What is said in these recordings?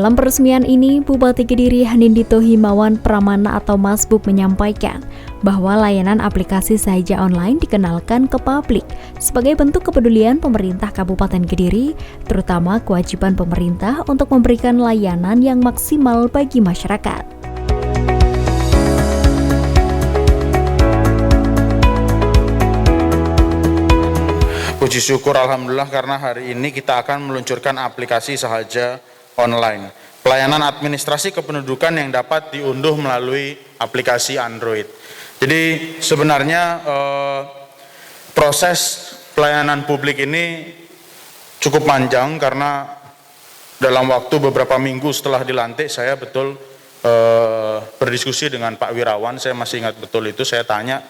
Dalam peresmian ini, Bupati Kediri Hanindito Himawan Pramana atau Mas Bub menyampaikan bahwa layanan aplikasi Sahaja Online dikenalkan ke publik sebagai bentuk kepedulian pemerintah Kabupaten Kediri, terutama kewajiban pemerintah untuk memberikan layanan yang maksimal bagi masyarakat. Puji syukur Alhamdulillah karena hari ini kita akan meluncurkan aplikasi Sahaja Online, pelayanan administrasi kependudukan yang dapat diunduh melalui aplikasi Android. Jadi sebenarnya proses pelayanan publik ini cukup panjang karena dalam waktu beberapa minggu setelah dilantik saya betul berdiskusi dengan Pak Wirawan. Saya masih ingat betul itu, saya tanya,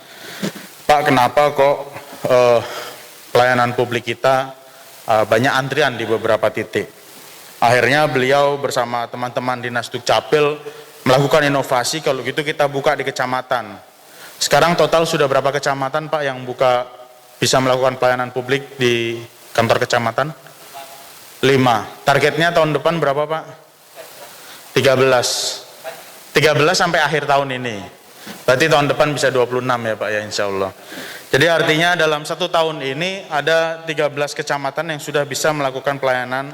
Pak, kenapa kok pelayanan publik kita banyak antrian di beberapa titik. Akhirnya beliau bersama teman-teman Dinas Dukcapil melakukan inovasi, kalau gitu kita buka di kecamatan. Sekarang total sudah berapa kecamatan Pak yang bisa melakukan pelayanan publik di kantor kecamatan? 5. Targetnya tahun depan berapa Pak? 13 sampai akhir tahun ini. Berarti tahun depan bisa 26 ya Pak ya, insya Allah. Jadi artinya dalam 1 tahun ini ada 13 kecamatan yang sudah bisa melakukan pelayanan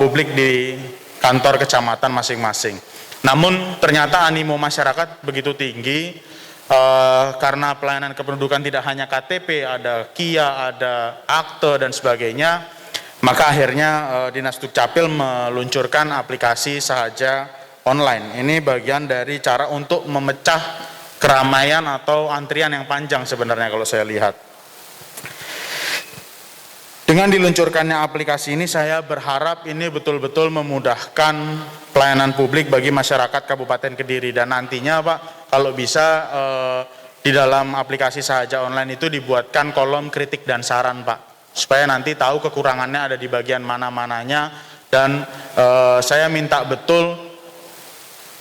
publik di kantor kecamatan masing-masing. Namun ternyata animo masyarakat begitu tinggi karena pelayanan kependudukan tidak hanya KTP, ada KIA, ada akte dan sebagainya. Maka akhirnya Dinas Dukcapil meluncurkan aplikasi Sahaja Online. Ini bagian dari cara untuk memecah keramaian atau antrian yang panjang sebenarnya kalau saya lihat. Dengan diluncurkannya aplikasi ini, saya berharap ini betul-betul memudahkan pelayanan publik bagi masyarakat Kabupaten Kediri. Dan nantinya Pak, kalau bisa di dalam aplikasi Sahaja Online itu dibuatkan kolom kritik dan saran Pak, supaya nanti tahu kekurangannya ada di bagian mana-mananya. Dan saya minta betul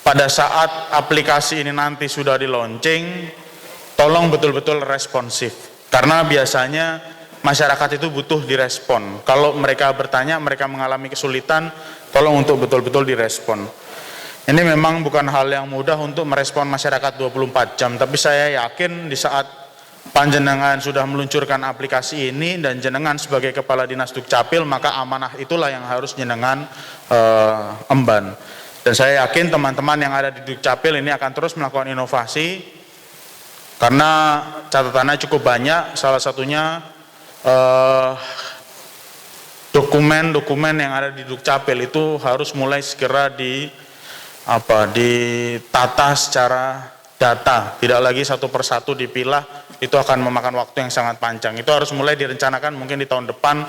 pada saat aplikasi ini nanti sudah di launching, tolong betul-betul responsif. Karena biasanya masyarakat itu butuh direspon. Kalau mereka bertanya, mereka mengalami kesulitan, tolong untuk betul-betul direspon. Ini memang bukan hal yang mudah untuk merespon masyarakat 24 jam, tapi saya yakin di saat panjenengan sudah meluncurkan aplikasi ini dan jenengan sebagai Kepala Dinas Dukcapil, maka amanah itulah yang harus jenengan emban. Dan saya yakin teman-teman yang ada di Dukcapil ini akan terus melakukan inovasi, karena catatannya cukup banyak, salah satunya dokumen-dokumen yang ada di Dukcapil itu harus mulai segera ditata secara data, tidak lagi satu persatu dipilah, itu akan memakan waktu yang sangat panjang. Itu harus mulai direncanakan mungkin di tahun depan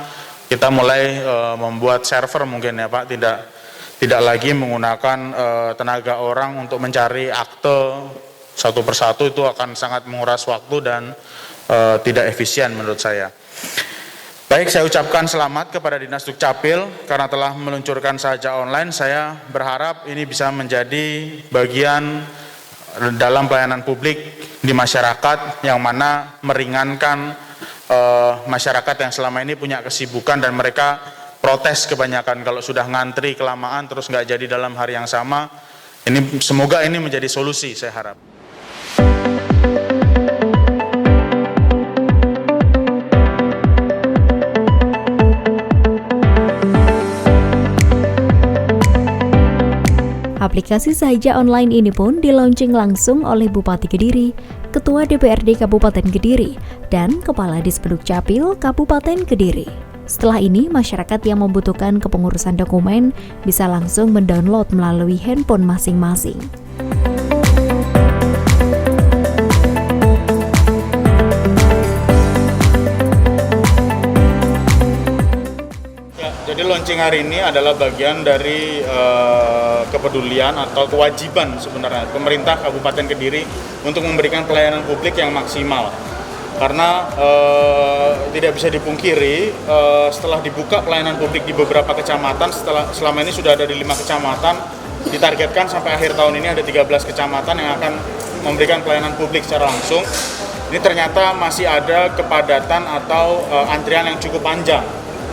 kita mulai membuat server mungkin ya Pak, tidak lagi menggunakan tenaga orang untuk mencari akte satu persatu, itu akan sangat menguras waktu dan tidak efisien menurut saya. Baik, saya ucapkan selamat kepada Dinas Dukcapil karena telah meluncurkan Sahaja Online. Saya berharap ini bisa menjadi bagian dalam pelayanan publik di masyarakat yang mana meringankan masyarakat yang selama ini punya kesibukan dan mereka protes kebanyakan kalau sudah ngantri kelamaan terus nggak jadi dalam hari yang sama. Semoga ini menjadi solusi, saya harap. Aplikasi Sahaja Online ini pun dilaunching langsung oleh Bupati Kediri, Ketua DPRD Kabupaten Kediri, dan Kepala Disdukcapil Kabupaten Kediri. Setelah ini, masyarakat yang membutuhkan kepengurusan dokumen bisa langsung mendownload melalui handphone masing-masing. Jadi launching hari ini adalah bagian dari kepedulian atau kewajiban sebenarnya pemerintah Kabupaten Kediri untuk memberikan pelayanan publik yang maksimal. Karena tidak bisa dipungkiri setelah dibuka pelayanan publik di beberapa kecamatan, selama ini sudah ada di 5 kecamatan, ditargetkan sampai akhir tahun ini ada 13 kecamatan yang akan memberikan pelayanan publik secara langsung. Ini ternyata masih ada kepadatan atau antrian yang cukup panjang.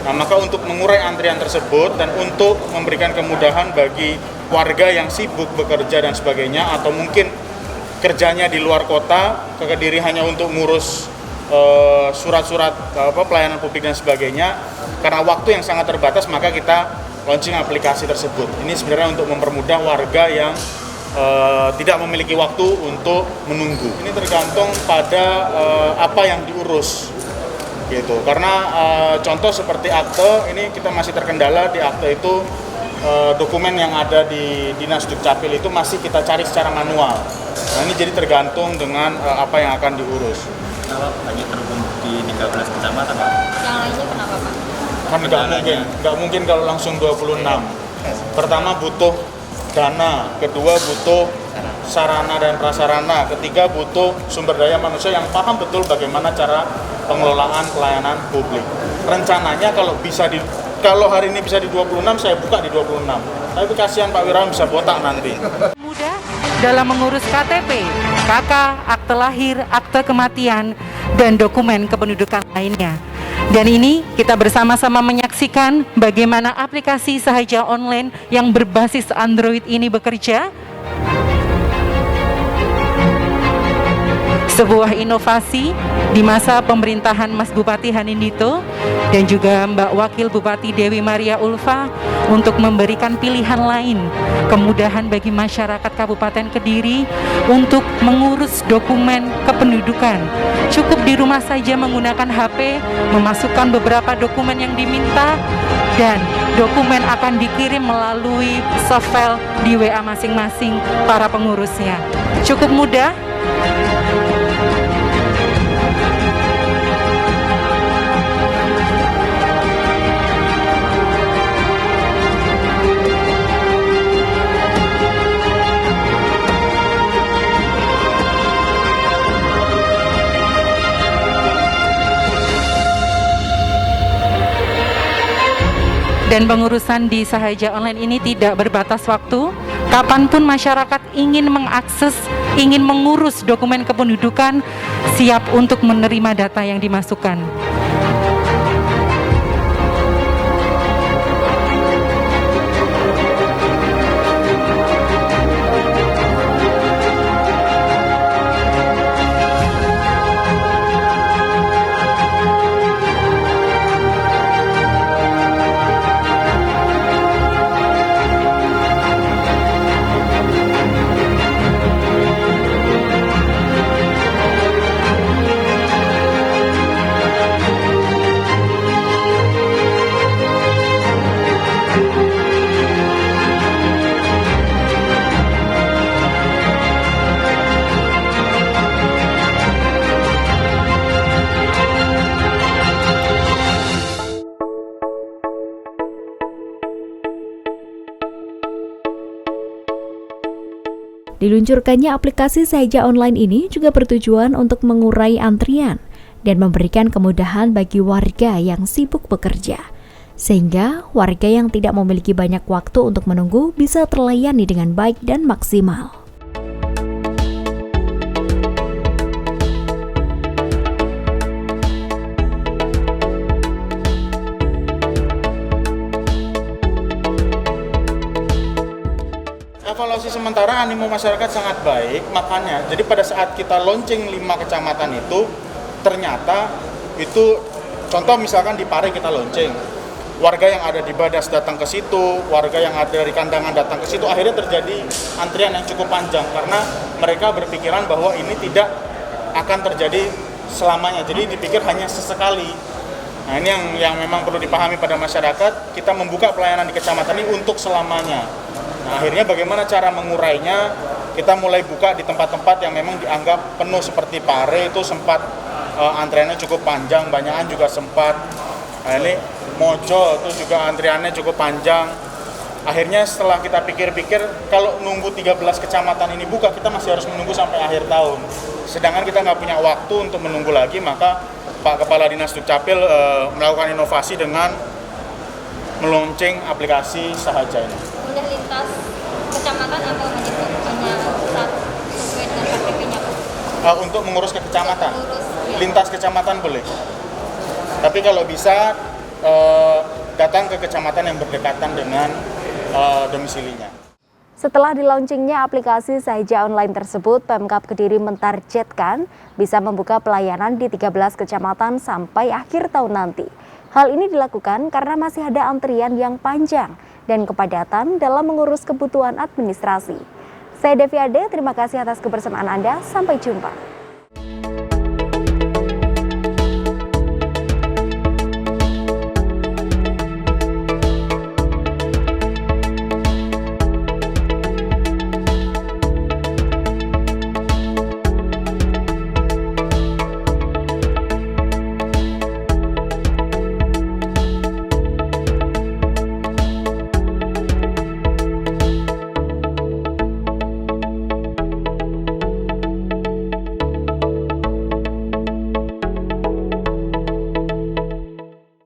Nah, maka untuk mengurai antrian tersebut dan untuk memberikan kemudahan bagi warga yang sibuk bekerja dan sebagainya, atau mungkin kerjanya di luar kota, ke Kediri hanya untuk ngurus surat-surat pelayanan publik dan sebagainya, karena waktu yang sangat terbatas, maka kita launching aplikasi tersebut. Ini sebenarnya untuk mempermudah warga yang tidak memiliki waktu untuk menunggu. Ini tergantung pada apa yang diurus, gitu. Karena contoh seperti akte, ini kita masih terkendala di akte itu, dokumen yang ada di Dinas Dukcapil itu masih kita cari secara manual. Nah, ini jadi tergantung dengan apa yang akan diurus. Kalau hanya terhubung di 13 kecamatan, Pak? Yang lainnya kenapa, Pak? Kan nggak mungkin kalau langsung 26. Pertama butuh dana, kedua butuh sarana dan prasarana, ketiga butuh sumber daya manusia yang paham betul bagaimana cara pengelolaan pelayanan publik. Rencananya kalau hari ini bisa di 26, saya buka di 26. Tapi kasihan Pak Wirawan bisa botak nanti. Mudah dalam mengurus KTP, KK, akte lahir, akte kematian, dan dokumen kependudukan lainnya. Dan ini kita bersama-sama menyaksikan bagaimana aplikasi Sahaja Online yang berbasis Android ini bekerja. Sebuah inovasi di masa pemerintahan Mas Bupati Hanindito dan juga Mbak Wakil Bupati Dewi Maria Ulfa untuk memberikan pilihan lain, kemudahan bagi masyarakat Kabupaten Kediri untuk mengurus dokumen kependudukan. Cukup di rumah saja menggunakan HP, memasukkan beberapa dokumen yang diminta, dan dokumen akan dikirim melalui soft file di WA masing-masing para pengurusnya. Cukup mudah. Dan pengurusan di Sahaja Online ini tidak berbatas waktu. Kapanpun masyarakat ingin mengakses, ingin mengurus dokumen kependudukan, siap untuk menerima data yang dimasukkan. Diluncurkannya aplikasi Sahaja Online ini juga bertujuan untuk mengurai antrian dan memberikan kemudahan bagi warga yang sibuk bekerja, sehingga warga yang tidak memiliki banyak waktu untuk menunggu bisa terlayani dengan baik dan maksimal. Evaluasi sementara animo masyarakat sangat baik, makanya jadi pada saat kita launching 5 kecamatan itu, ternyata itu contoh misalkan di Pare kita launching, warga yang ada di Badas datang ke situ, warga yang ada dari Kandangan datang ke situ, akhirnya terjadi antrian yang cukup panjang karena mereka berpikiran bahwa ini tidak akan terjadi selamanya, jadi dipikir hanya sesekali. Nah, ini yang memang perlu dipahami pada masyarakat, kita membuka pelayanan di kecamatan ini untuk selamanya. Nah, akhirnya bagaimana cara mengurainya? Kita mulai buka di tempat-tempat yang memang dianggap penuh, seperti Pare itu sempat antriannya cukup panjang, Banyakan juga sempat. Nah, ini Mojo itu juga antriannya cukup panjang. Akhirnya setelah kita pikir-pikir, kalau nunggu 13 kecamatan ini buka, kita masih harus menunggu sampai akhir tahun. Sedangkan kita nggak punya waktu untuk menunggu lagi, maka Pak Kepala Dinas Dukcapil melakukan inovasi dengan meluncing aplikasi Sahaja ini. Udah lintas kecamatan atau hanya sesuai dengan KTP-nya, Pak? Untuk mengurus ke kecamatan, Mengurus, ya. Lintas kecamatan boleh. Tapi kalau bisa datang ke kecamatan yang berdekatan dengan domisilinya. Setelah dilaunchingnya aplikasi Sahaja Online tersebut, Pemkab Kediri mentargetkan bisa membuka pelayanan di 13 kecamatan sampai akhir tahun nanti. Hal ini dilakukan karena masih ada antrian yang panjang dan kepadatan dalam mengurus kebutuhan administrasi. Saya Devi Ade, terima kasih atas kebersamaan Anda. Sampai jumpa.